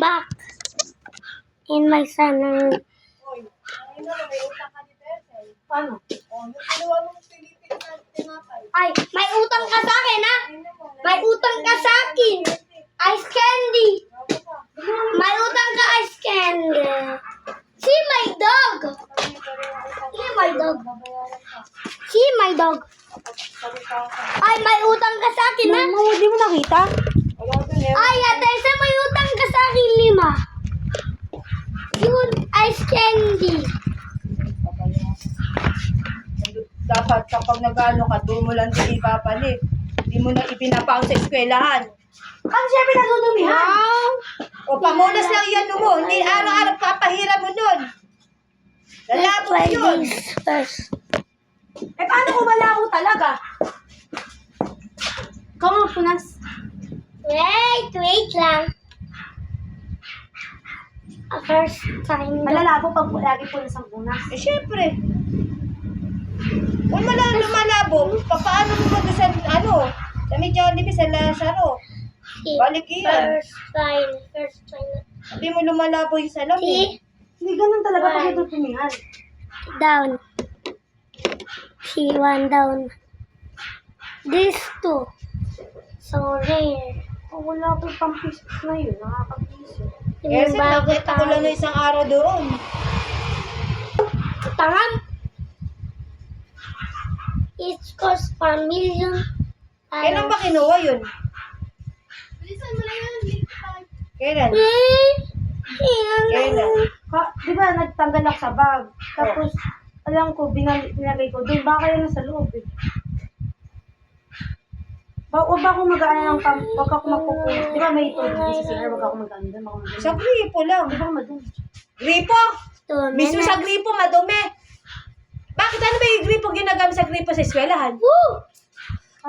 back in my channel. Paano? Ay, may utang ka sa akin, ha? May utang ka sa akin. Ice candy. May utang ka ice candy. See my dog. See my dog. See my dog. Ay, may utang ka sa akin, ha? Mama, hindi mo nakita? Ay, ate, isa may utang ka sa akin, 5. Yun, ice candy. Dapat kapag nag-ano ka, doon mo lang din ipapalit. Hindi mo na ipinapaon sa eskwelahan. Ano siya pinadudumihan? Wow. O pamunas lang yan mo. Hindi araw-araw papahira mo doon. Lalabo Try yun. this first. Eh, paano kung malabo talaga? Ikaw nga punas. Wait lang. First time. Malalabo pag lagi punas ang punas. Eh, syempre. Kung malabo, paano mo doon sa, sa Jollibee, sa Lazaro? Balik yan. First time. Hindi mo lumalabo yung salamin. See? Hindi ganun talaga Why? pag natutumihan. Down. See, 1 down. This 2. So rare. Oh, wala ko pang pieces na yun. Nakakapisa. Kasi nakita ko lang na isang araw doon. Tangam. It costs 1 million. Kailan ba kinuha yun? Kailan? Kailan? Di ba, nagtanggal ako sa bag. Tapos, alam ko, binagay ko doon. Baka yun nasa loob eh. Huwag ako mag-ano ng huwag ako magpupulis. Di ba may ito? Di sa CR, huwag ako mag-ano doon. Baka madumi. Sa gripo lang. Di ba madumi? Gripo? Mismo sa gripo, madumi. Bakit ano ba yung gripo ginagamit sa gripo sa eskwelahan? Woo!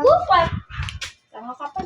Woo! Tanga ka pa,